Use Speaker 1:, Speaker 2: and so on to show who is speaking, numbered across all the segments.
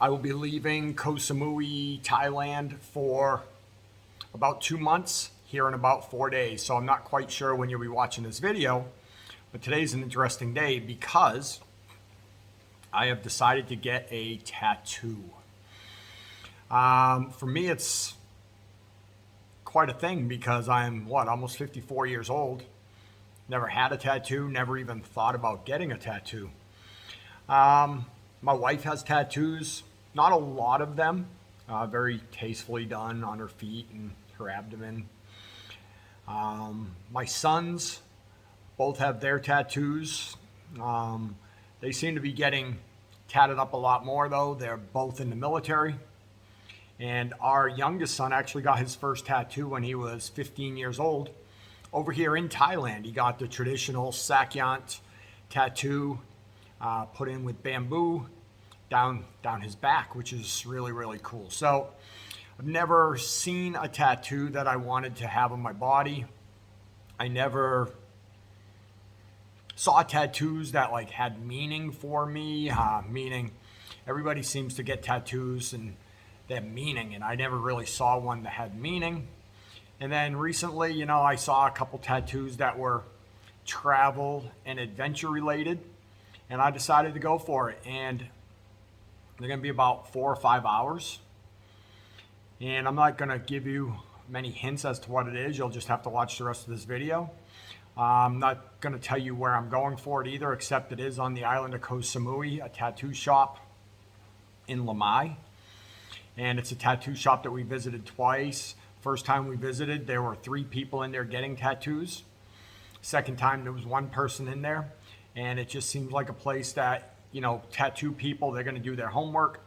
Speaker 1: I will be leaving Koh Samui, Thailand for about 2 months here in about 4 days. So I'm not quite sure when you'll be watching this video, but today's an interesting day because I have decided to get a tattoo. For me, it's quite a thing because I'm, almost 54 years old. Never had a tattoo, never even thought about getting a tattoo. My wife has tattoos, not a lot of them, very tastefully done on her feet and her abdomen. My sons both have their tattoos. They seem to be getting tatted up a lot more though. They're both in the military. And our youngest son actually got his first tattoo when he was 15 years old. Over here in Thailand, he got the traditional Sakyant tattoo put in with bamboo down his back, which is really, really cool. So I've never seen a tattoo that I wanted to have on my body. I never saw tattoos that like had meaning for me, meaning everybody seems to get tattoos and they have meaning, and I never really saw one that had meaning. And then recently, I saw a couple tattoos that were travel and adventure related, and I decided to go for it. And they're gonna be about 4 or 5 hours. And I'm not gonna give you many hints as to what it is. You'll just have to watch the rest of this video. I'm not gonna tell you where I'm going for it either, except it is on the island of Koh Samui, a tattoo shop in Lamai. And it's a tattoo shop that we visited twice. First time we visited, there were 3 people in there getting tattoos. Second time, there was 1 person in there. And it just seems like a place that, tattoo people, they're gonna do their homework.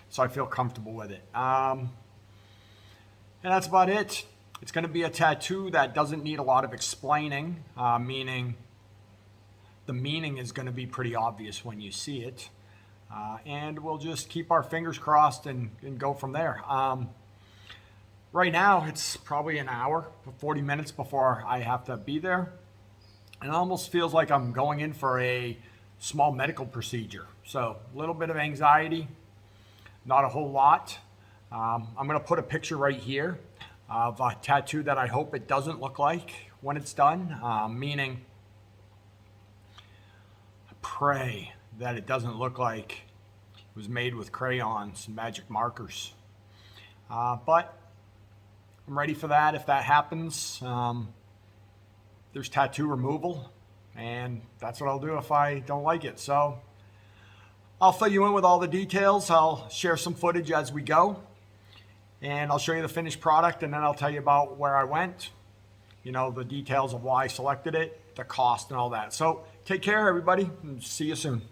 Speaker 1: So I feel comfortable with it. And that's about it. It's gonna be a tattoo that doesn't need a lot of explaining, meaning the meaning is gonna be pretty obvious when you see it. And we'll just keep our fingers crossed and go from there. Right now, it's probably an hour, 40 minutes before I have to be there. And it almost feels like I'm going in for a small medical procedure. So a little bit of anxiety, not a whole lot. I'm gonna put a picture right here of a tattoo that I hope it doesn't look like when it's done, meaning I pray that it doesn't look like it was made with crayons and magic markers. But I'm ready for that. If that happens, there's tattoo removal, and that's what I'll do if I don't like it. So I'll fill you in with all the details. I'll share some footage as we go, and I'll show you the finished product, and then I'll tell you about where I went, the details of why I selected it, the cost, and all that. So take care, everybody, and see you soon.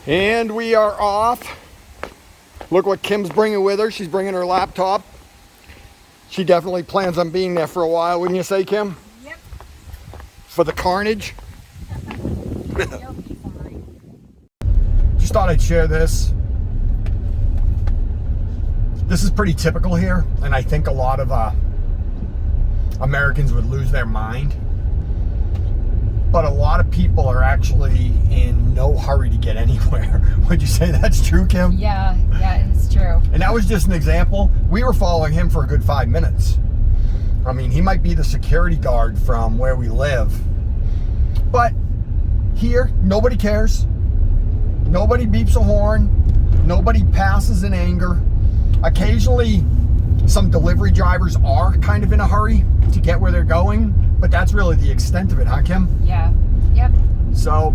Speaker 1: And we are off. Look what Kim's bringing with her. She's bringing her laptop. She definitely plans on being there for a while, wouldn't you say, Kim?
Speaker 2: Yep.
Speaker 1: For the carnage.
Speaker 2: You'll be fine.
Speaker 1: Just thought I'd share this. This is pretty typical here, and I think a lot of Americans would lose their mind. But a lot of people are actually in no hurry to get anywhere. Would you say that's true, Kim?
Speaker 2: Yeah, it's true.
Speaker 1: And that was just an example. We were following him for a good 5 minutes. I mean, he might be the security guard from where we live. But here, nobody cares. Nobody beeps a horn. Nobody passes in anger. Occasionally, some delivery drivers are kind of in a hurry to get where they're going. But that's really the extent of it, huh, Kim?
Speaker 2: Yeah. Yep.
Speaker 1: So,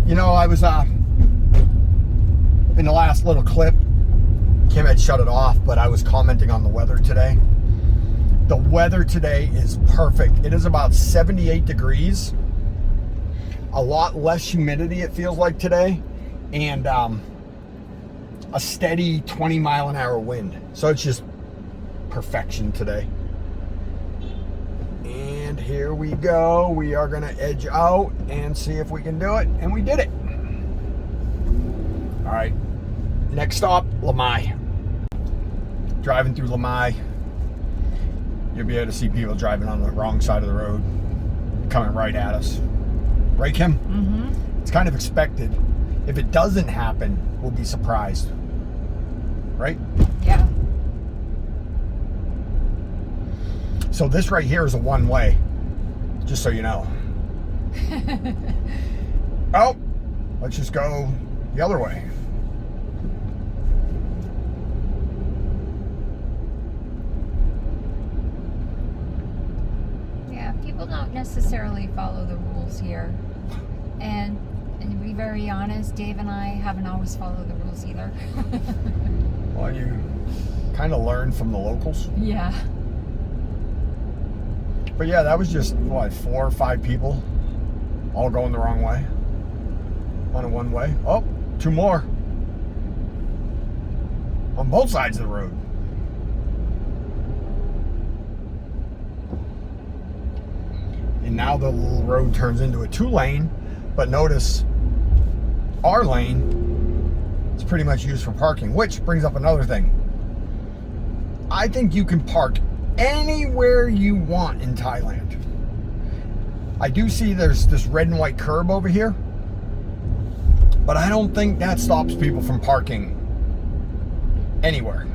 Speaker 1: I was in the last little clip, Kim had shut it off, but I was commenting on the weather today. The weather today is perfect. It is about 78 degrees, a lot less humidity it feels like today, and a steady 20-mile-an-hour wind. So it's just perfection today. And here we go. We are going to edge out and see if we can do it. And we did it. All right. next stop, Lamai. Driving through Lamai, you'll be able to see people driving on the wrong side of the road, coming right at us. Right, Kim?
Speaker 2: Mm-hmm.
Speaker 1: It's kind of expected. If it doesn't happen, we'll be surprised. Right?
Speaker 2: Yeah.
Speaker 1: So this right here is a one-way, just so you know. Oh, let's just go the other way.
Speaker 2: Yeah, people don't necessarily follow the rules here. And to be very honest, Dave and I haven't always followed the rules either.
Speaker 1: Well, you kind of learn from the locals.
Speaker 2: Yeah.
Speaker 1: But yeah, that was just, what, 4 or 5 people all going the wrong way on a one-way. Oh, 2 more on both sides of the road. And now the road turns into a 2-lane, but notice our lane is pretty much used for parking, which brings up another thing. I think you can park anywhere you want in Thailand. I do see there's this red and white curb over here, but I don't think that stops people from parking anywhere.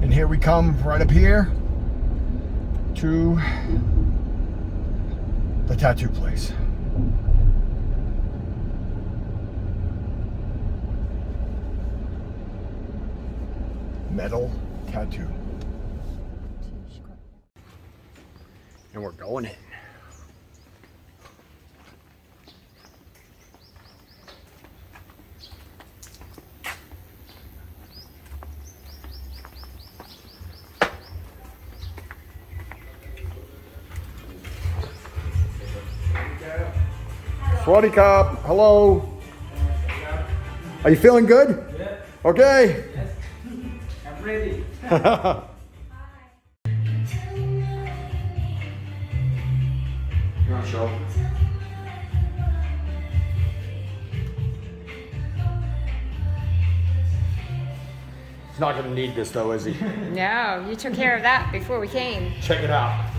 Speaker 1: And here we come right up here to the tattoo place. Metal Tattoo. And we're going in. Swadee Cup, hello. Are you feeling good?
Speaker 3: Yeah.
Speaker 1: Okay.
Speaker 3: Yes. I'm ready.
Speaker 1: You want to show? He's not going to need this though, is he?
Speaker 2: No, you took care of that before we came.
Speaker 1: Check it out.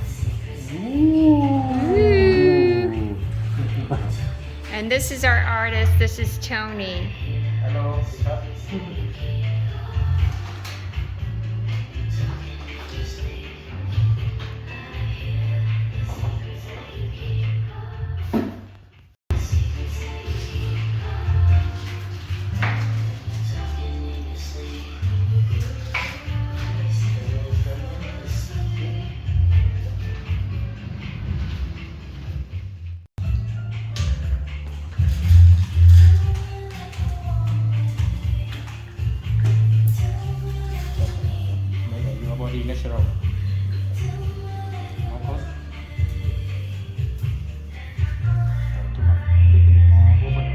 Speaker 2: And this is our artist. This is Tony.
Speaker 3: Hello. Your body natural. No cost. Cuma bikin mau open.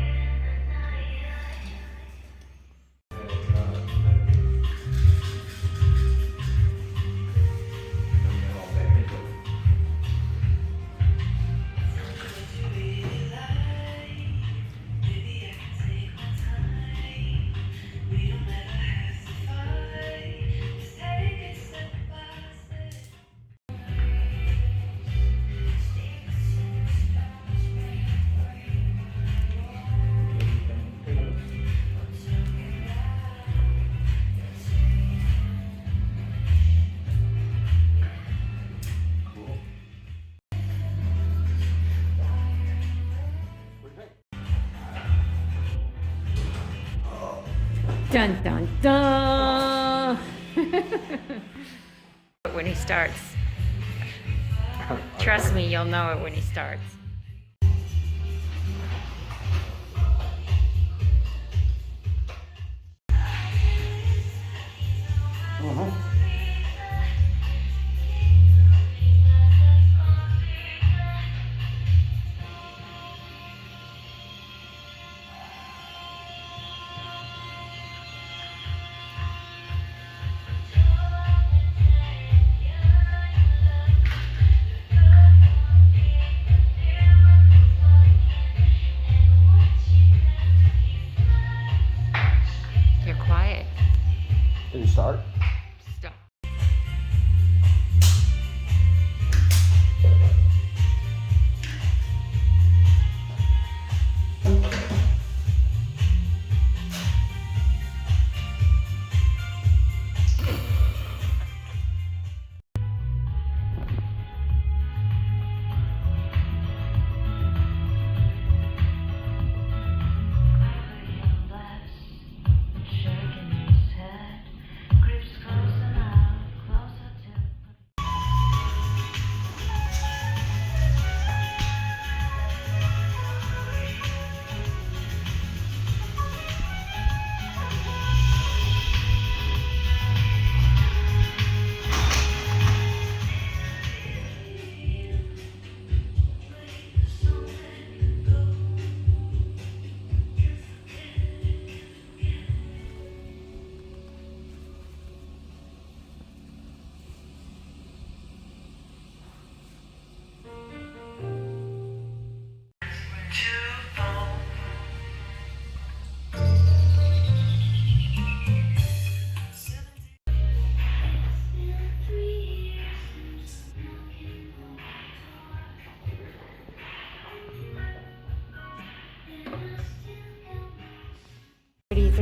Speaker 2: Dun dun dun. When he starts. Trust me, you'll know it when he starts.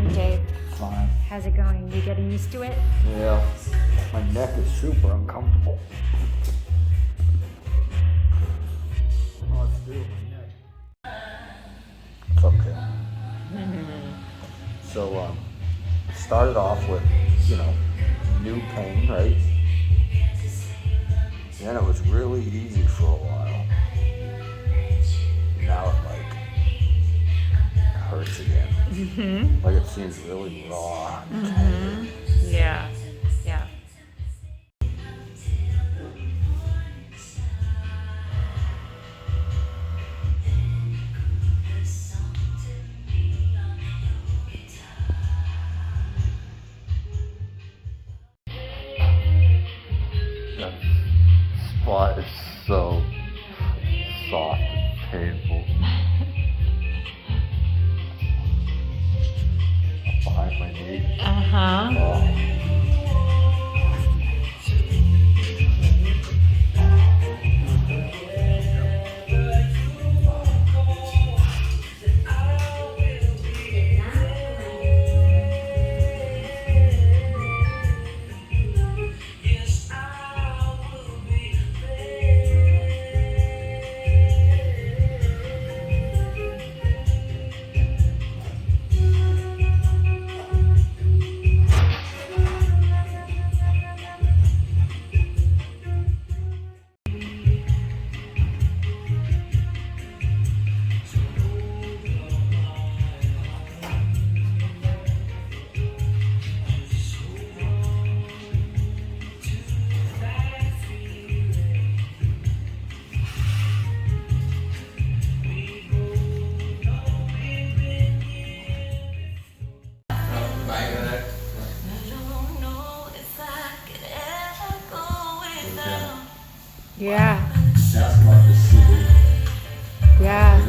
Speaker 2: think, Dave?
Speaker 1: Fine.
Speaker 2: How's it going? You getting used to it?
Speaker 1: Yeah. My neck is super uncomfortable. I don't know what to do with my neck. It's okay. So, started off with, new pain, right? Then it was really easy for a while. Now it hurts again. Like it seems really raw and tender.
Speaker 2: Yeah. Yeah.
Speaker 4: That spot is so soft and painful. Up behind my knee.
Speaker 2: Uh-huh.
Speaker 4: Oh.
Speaker 2: Yeah.
Speaker 4: That's not the CD.
Speaker 2: Yeah.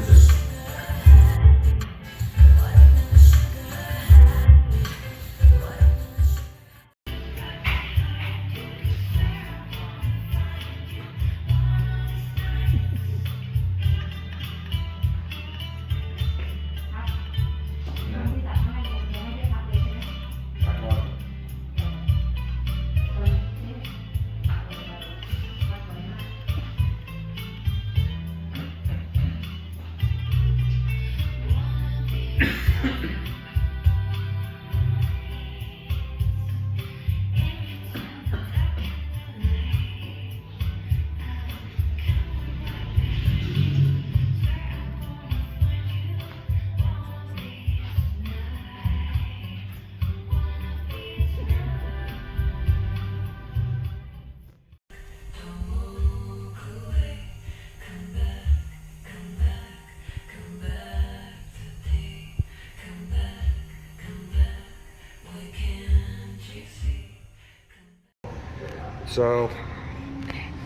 Speaker 1: So,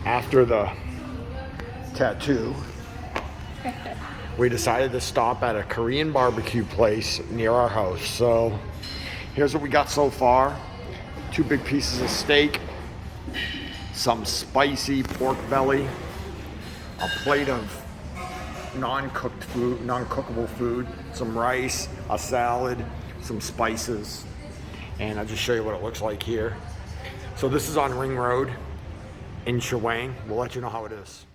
Speaker 1: after the tattoo, we decided to stop at a Korean barbecue place near our house. So, here's what we got so far. 2 big pieces of steak, some spicy pork belly, a plate of non-cookable food, some rice, a salad, some spices, and I'll just show you what it looks like here. So this is on Ring Road in Chaweng. We'll let you know how it is.